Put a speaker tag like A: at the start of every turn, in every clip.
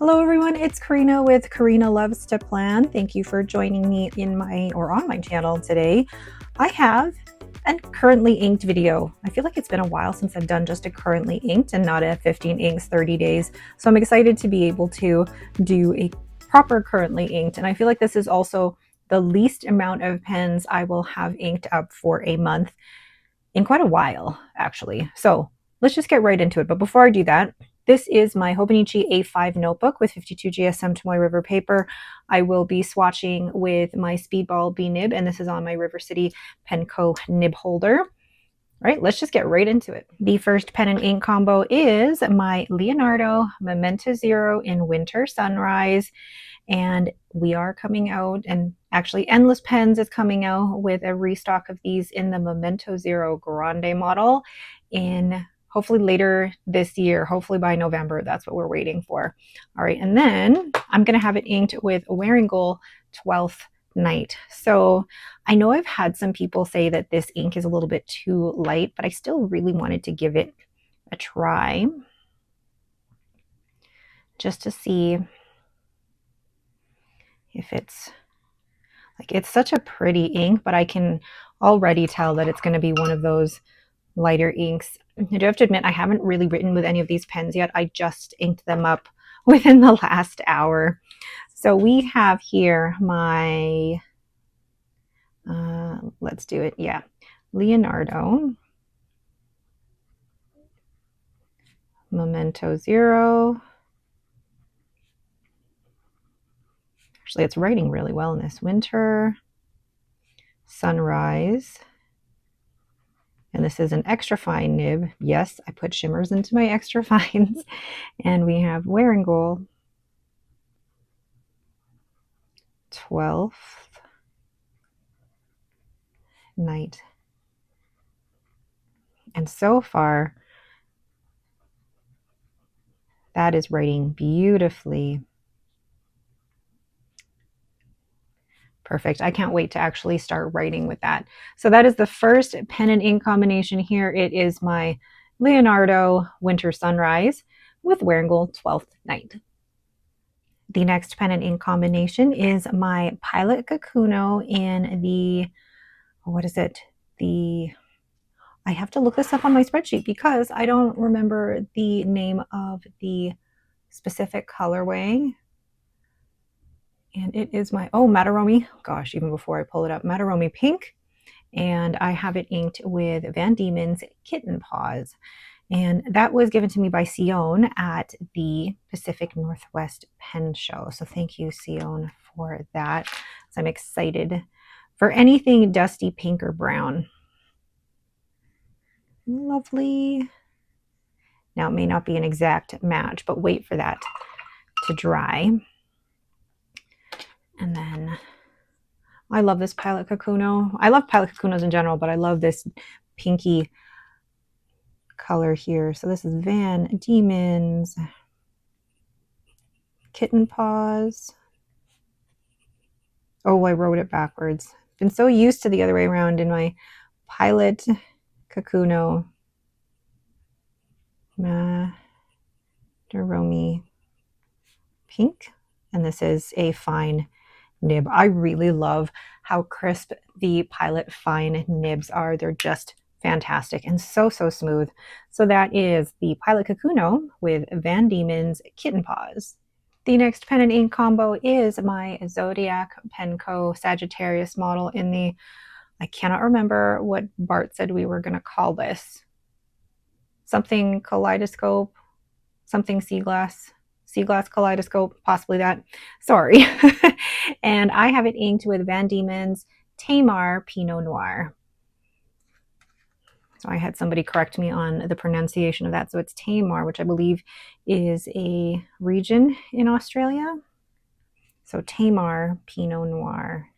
A: Hello everyone, it's Karina with Karina Loves to Plan. Thank you for joining me on my channel today. I have a currently inked video. I feel like it's been a while since I've done just a currently inked and not a 15 inks 30 days. So I'm excited to be able to do a proper currently inked. And I feel like this is also the least amount of pens I will have inked up for a month in quite a while, actually. So let's just get right into it. But before I do that, this is my Hobonichi A5 notebook with 52 GSM Tomoe River paper. I will be swatching with my Speedball B nib, and this is on my River City Penco nib holder. All right, let's just get right into it. The first pen and ink combo is my Leonardo Memento Zero in Winter Sunrise. And we are coming out, and actually Endless Pens is coming out with a restock of these in the Memento Zero Grande model in hopefully later this year, hopefully by November. That's what we're waiting for. All right, and then I'm going to have it inked with Wearingeul 12th Night. So I know I've had some people say that this ink is a little bit too light, but I still really wanted to give it a try just to see if it's such a pretty ink, but I can already tell that it's going to be one of those lighter inks. I do have to admit, I haven't really written with any of these pens yet. I just inked them up within the last hour. So we have here my, let's do it. Yeah. Leonardo Memento Zero. Actually, it's writing really well in this. Winter Sunrise. And this is an extra fine nib. Yes, I put shimmers into my extra fines. And we have Wearingeul 12th Night. And so far, that is writing beautifully. Perfect. I can't wait to actually start writing with that. So that is the first pen and ink combination here. It is my Leonardo Winter Sunrise with Wearingeul 12th Night. The next pen and ink combination is my Pilot Kakuno in the, what is it? I have to look this up on my spreadsheet because I don't remember the name of the specific colorway. And it is my, Mataromi, gosh, even before I pull it up, Mataromi Pink. And I have it inked with Van Diemen's Kitten Paws. And that was given to me by Sion at the Pacific Northwest Pen Show. So thank you, Sion, for that. So I'm excited for anything dusty pink or brown. Lovely. Now it may not be an exact match, but wait for that to dry. And then I love this Pilot Kakuno. I love Pilot Kakunos in general, but I love this pinky color here. So this is Van Diemen's Kitten Paws. Oh, I wrote it backwards. Been so used to the other way around in my Pilot Kakuno. Mataromi Pink. And this is a fine nib. I really love how crisp the Pilot fine nibs are. They're just fantastic and so smooth. So that is the Pilot Kakuno with Van Diemen's Kitten Paws. The next pen and ink combo is my Zodiac Penco Sagittarius model in the, I cannot remember what Bart said we were going to call this. Something kaleidoscope, something sea glass kaleidoscope, possibly that. Sorry. And I have it inked with Van Diemen's Tamar Pinot Noir. So I had somebody correct me on the pronunciation of that. So it's Tamar, which I believe is a region in Australia. So Tamar Pinot Noir.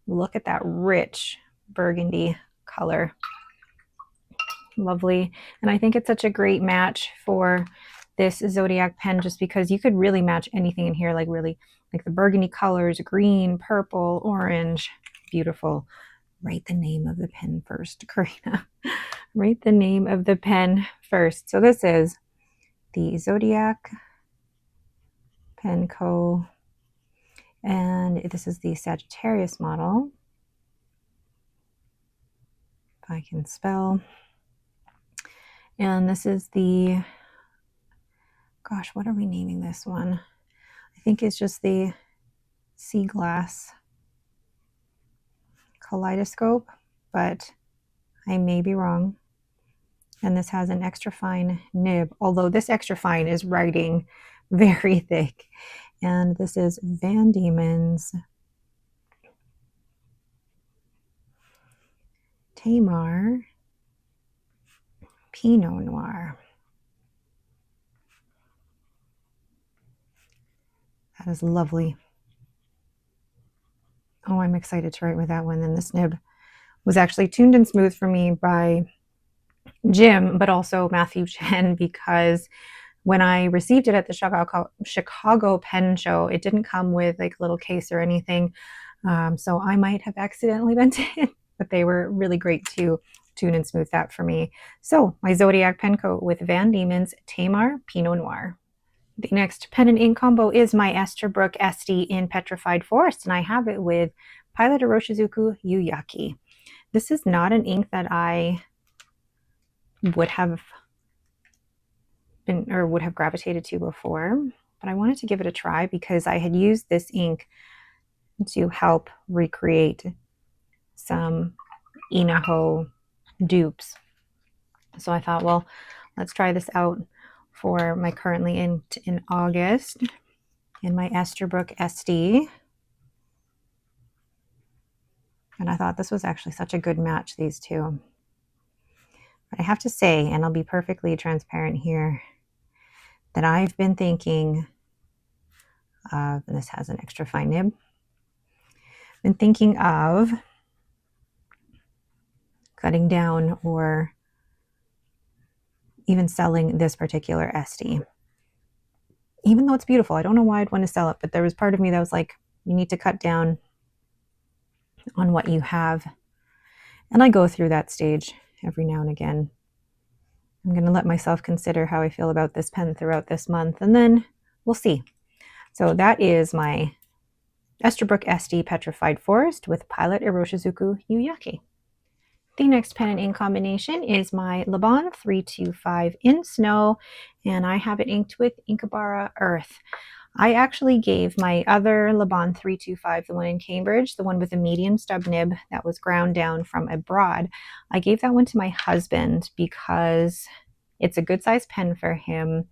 A: Look at that rich burgundy color. Lovely. And I think it's such a great match for this Zodiac pen, just because you could really match anything in here, like really like the burgundy colors, green, purple, orange. Beautiful. Write the name of the pen first, Karina. Write the name of the pen first. So this is the Zodiac Penco. And this is the Sagittarius model, if I can spell. And this is the, gosh, what are we naming this one? I think it's just the Sea Glass Kaleidoscope, but I may be wrong. And this has an extra fine nib, although this extra fine is writing very thick. And this is Van Diemen's Tamar Pinot Noir. That is lovely. Oh, I'm excited to write with that one. And this nib was actually tuned and smooth for me by Jim, but also Matthew Chen, because when I received it at the Chicago Pen Show, it didn't come with like a little case or anything. So I might have accidentally bent it, but they were really great to tune and smooth that for me. So my Zodiac Penco with Van Diemen's Tamar Pinot Noir. The next pen and ink combo is my Esterbrook SD in Petrified Forest, and I have it with Pilot Iroshizuku Yuyaki. This is not an ink that I would have been or would have gravitated to before, but I wanted to give it a try because I had used this ink to help recreate some Inaho dupes. So I thought, well, let's try this out for my currently inked in August in my Esterbrook SD. And I thought this was actually such a good match, these two. But I have to say, and I'll be perfectly transparent here, that I've been thinking of, and this has an extra fine nib, been thinking of cutting down or even selling this particular SD. Even though it's beautiful, I don't know why I'd want to sell it, but there was part of me that was like, you need to cut down on what you have. And I go through that stage every now and again. I'm going to let myself consider how I feel about this pen throughout this month, and then we'll see. So that is my Esterbrook SD Petrified Forest with Pilot Iroshizuku Yuyaki. The next pen and ink combination is my Laban 325 in Snow, and I have it inked with Inkabara Earth. I actually gave my other Laban 325, the one in Cambridge, the one with a medium stub nib that was ground down from abroad, I gave that one to my husband because it's a good size pen for him,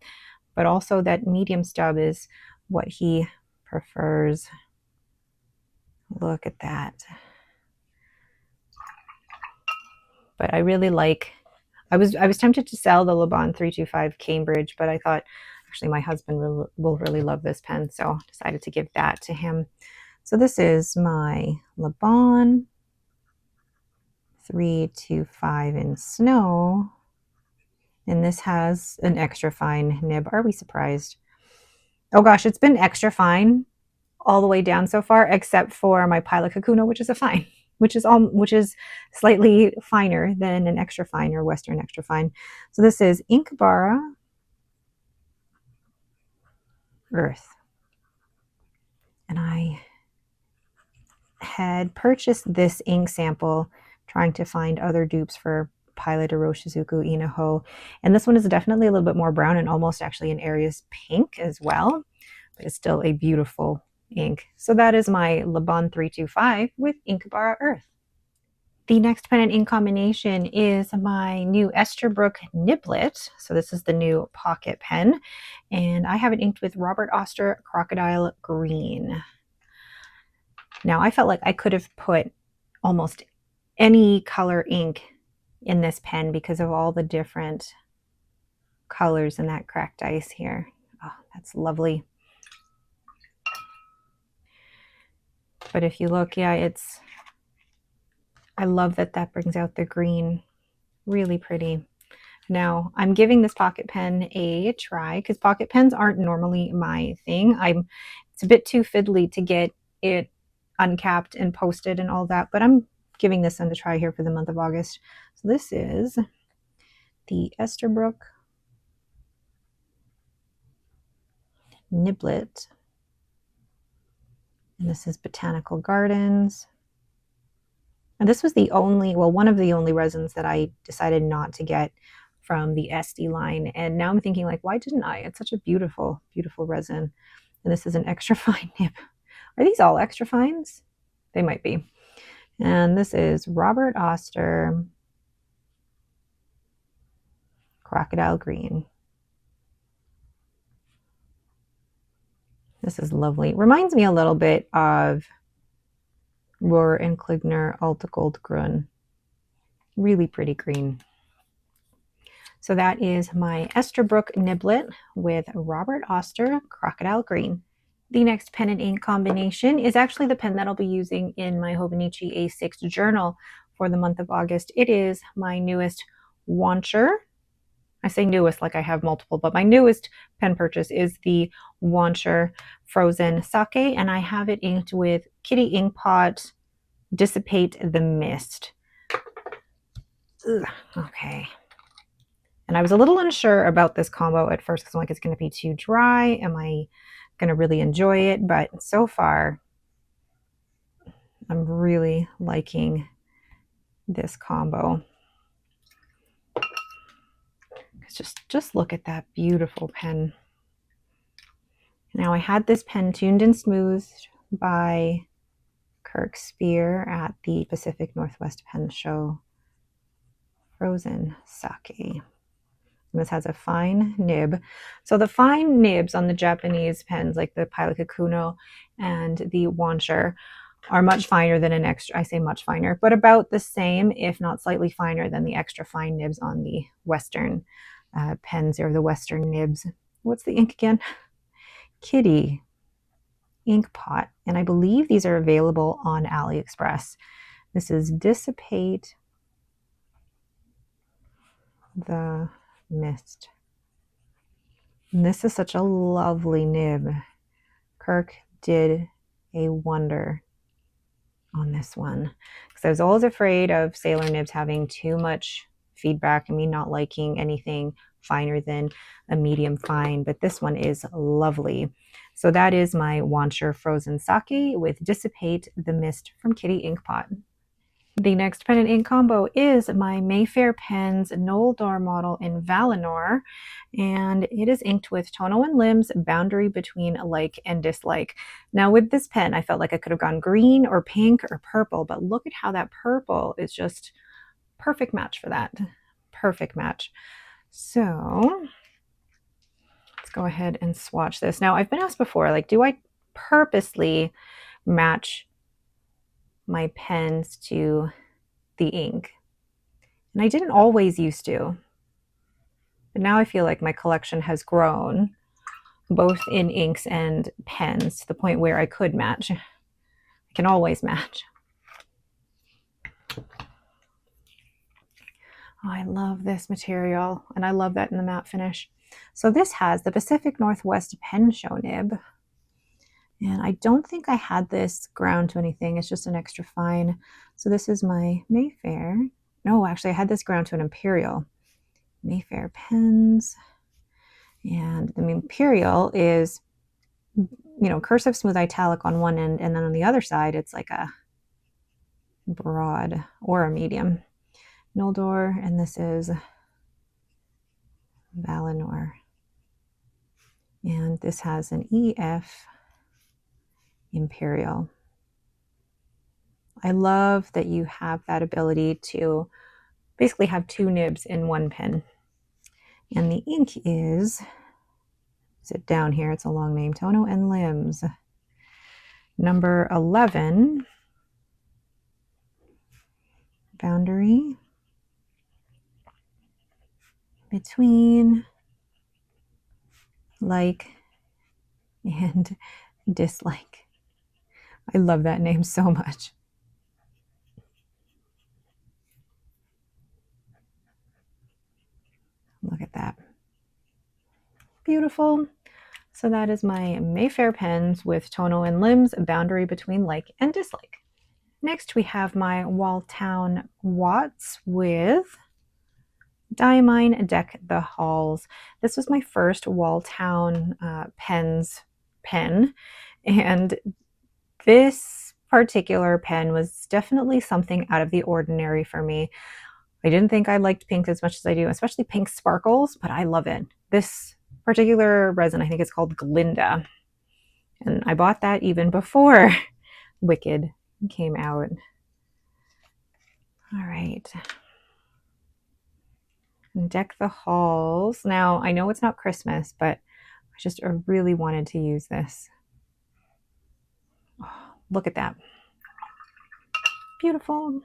A: but also that medium stub is what he prefers. Look at that. But I really like, I was tempted to sell the Laban 325 Cambridge, but I thought actually my husband will really love this pen, so decided to give that to him. So this is my Laban 325 in Snow, and this has an extra fine nib. Are we surprised? Oh gosh, it's been extra fine all the way down so far, except for my Pilot Kakuna, which is a fine. Which is slightly finer than an extra fine or Western extra fine. So this is Inkabara Earth. And I had purchased this ink sample trying to find other dupes for Pilot Iroshizuku Inaho. And this one is definitely a little bit more brown and almost actually in areas pink as well. But it's still a beautiful ink. So that is my Laban 325 with Inkabara Earth. The next pen and ink combination is my new Esterbrook Niblet. So this is the new pocket pen, and I have it inked with Robert Oster Crocodile Green. Now I felt like I could have put almost any color ink in this pen because of all the different colors in that cracked ice here. Oh, that's lovely. But if you look, yeah, I love that brings out the green. Really pretty. Now, I'm giving this pocket pen a try because pocket pens aren't normally my thing. It's a bit too fiddly to get it uncapped and posted and all that, but I'm giving this one a try here for the month of August. So this is the Esterbrook Niblet And this is Botanical Gardens. And this was the only, well, one of the only resins that I decided not to get from the SD line. And now I'm thinking, like, why didn't I? It's such a beautiful, beautiful resin. And this is an extra fine nib. Are these all extra fines? They might be. And this is Robert Oster Crocodile Green. This is lovely. Reminds me a little bit of Rohr and Kligner Alta Gold Grün. Really pretty green. So that is my Esterbrook Niblet with Robert Oster Crocodile Green. The next pen and ink combination is actually the pen that I'll be using in my Hobonichi A6 journal for the month of August. It is my newest Wancher. I say newest like I have multiple, but my newest pen purchase is the Wer Frozen Sake, and I have it inked with Kitty Inkpot Dissipate the Mist. Ugh, okay. And I was a little unsure about this combo at first because I'm like, it's going to be too dry. Am I going to really enjoy it? But so far, I'm really liking this combo. Just look at that beautiful pen. Now, I had this pen tuned and smoothed by Kirk Spear at the Pacific Northwest Pen Show. Frozen Sake. And this has a fine nib. So the fine nibs on the Japanese pens, like the Pilot Kakuno and the Wancher, are much finer than an extra, I say much finer, but about the same, if not slightly finer than the extra fine nibs on the Western pens or the Western nibs. What's the ink again? Kitty Inkpot. And I believe these are available on AliExpress. This is Dissipate the Mist. And this is such a lovely nib. Kirk did a wonder on this one because I was always afraid of Sailor nibs having too much feedback and me not liking anything finer than a medium fine, but this one is lovely. So that is my Wancher Frozen Sake with Dissipate the Mist from Kitty Inkpot. The next pen and ink combo is my Mayfair Pens Noeldor model in Valinor, and it is inked with Tono and Limb's Boundary Between Like and Dislike. Now with this pen, I felt like I could have gone green or pink or purple, but look at how that purple is just perfect match for that. Perfect match. So let's go ahead and swatch this. Now I've been asked before, like, do I purposely match my pens to the ink? And I didn't always used to, but now I feel like my collection has grown both in inks and pens to the point where I could match. I can always match. Oh, I love this material, and I love that in the matte finish. So this has the Pacific Northwest Pen Show nib. And I don't think I had this ground to anything. It's just an extra fine. So this is my Mayfair. No, actually I had this ground to an Imperial. Mayfair pens. And the Imperial is, you know, cursive smooth italic on one end, and then on the other side it's like a broad or a medium. Noeldor, and this is Valinor. And this has an EF Imperial. I love that you have that ability to basically have two nibs in one pen. And the ink is it down here? It's a long name. Tono and Limbs. Number 11. Boundary Between Like and Dislike. I love that name so much. Look at that. Beautiful. So that is my Mayfair pens with Tono and Limbs, Boundary Between Like and Dislike. Next we have my Walltown Watts with Diamine Deck the Halls. This was my first Walltown pens pen, and This particular pen was definitely something out of the ordinary for me. I didn't think I liked pink as much as I do, especially pink sparkles, but I love it. This particular resin, I think it's called Glinda. And I bought that even before Wicked came out. All right. And deck the halls. Now, I know it's not Christmas, but I really wanted to use this. Oh, look at that. Beautiful.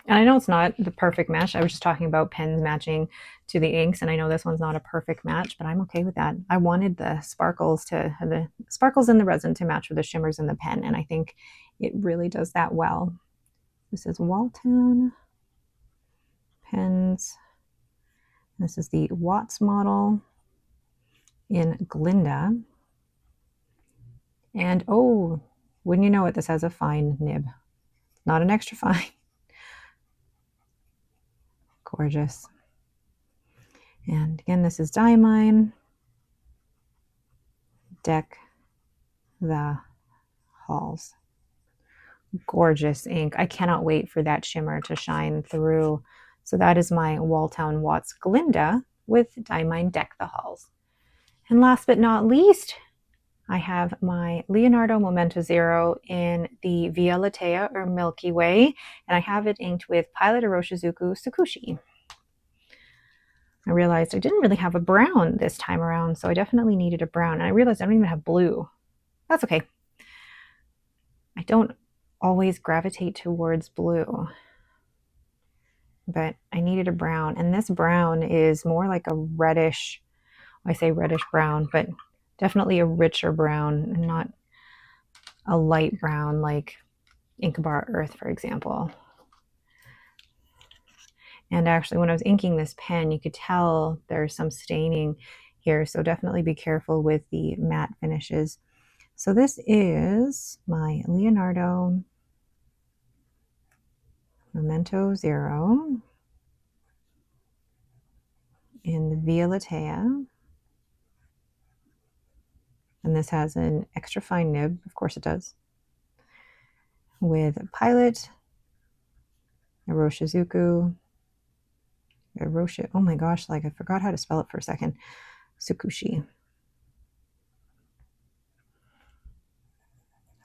A: And I know it's not the perfect match. I was just talking about pens matching to the inks, and I know this one's not a perfect match, but I'm okay with that. I wanted the sparkles in the resin to match with the shimmers in the pen, and I think it really does that well. This is Walltown pens. This is the Watts model in Glinda. And oh, wouldn't you know it, this has a fine nib. Not an extra fine. Gorgeous. And again, this is Diamine. Deck the halls. Gorgeous ink. I cannot wait for that shimmer to shine through. So that is my Walltown Watts Glinda with Diamine Deck the Halls. And last but not least, I have my Leonardo Momento Zero in the Via Latea or Milky Way, and I have it inked with Pilot Iroshizuku Tsukushi. I realized I didn't really have a brown this time around, so I definitely needed a brown. And I realized I don't even have blue. That's okay. I don't always gravitate towards blue, but I needed a brown. And this brown is more like a reddish, I say reddish brown, but definitely a richer brown, not a light brown like Inkbar Earth, for example. And actually, when I was inking this pen, you could tell there's some staining here, so definitely be careful with the matte finishes. So this is my Leonardo Momento Zero in the Via Latea. And this has an extra fine nib, of course it does, with Pilot Iroshizuku. Oh my gosh, like I forgot how to spell it for a second. Tsukushi.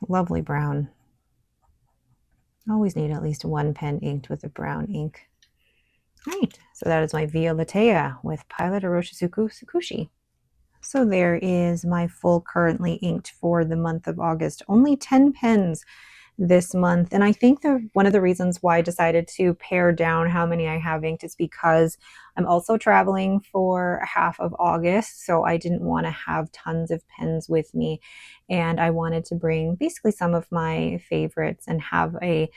A: Lovely brown. Always need at least one pen inked with a brown ink. All right, so that is my Via Latea with Pilot Iroshizuku Tsukushi. So there is my full currently inked for the month of August. Only 10 pens this month. And I think one of the reasons why I decided to pare down how many I have inked is because I'm also traveling for half of August. So I didn't want to have tons of pens with me. And I wanted to bring basically some of my favorites and have a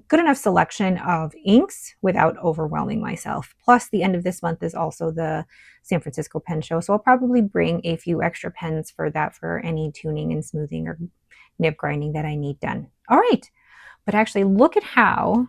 A: good enough selection of inks without overwhelming myself. Plus, the end of this month is also the San Francisco Pen Show, so I'll probably bring a few extra pens for that, for any tuning and smoothing or nib grinding that I need done. All right, but actually look at how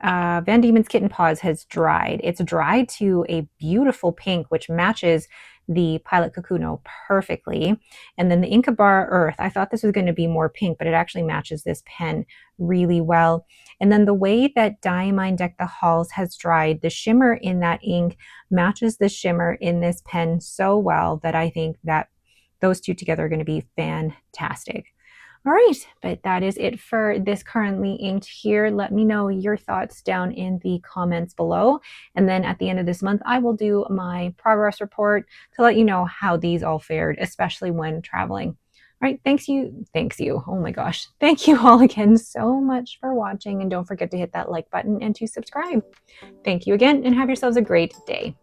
A: Van Diemen's Kitten Paws has dried. It's dried to a beautiful pink, which matches the Pilot Kakuno perfectly. And then the Inkbar Earth, I thought this was going to be more pink, but it actually matches this pen really well. And then the way that Diamine Deck the Halls has dried, the shimmer in that ink matches the shimmer in this pen so well that I think that those two together are going to be fantastic. All right, but that is it for this currently inked here. Let me know your thoughts down in the comments below. And then at the end of this month, I will do my progress report to let you know how these all fared, especially when traveling. All right, thanks you. Oh my gosh. Thank you all again so much for watching. And don't forget to hit that like button and to subscribe. Thank you again, and have yourselves a great day.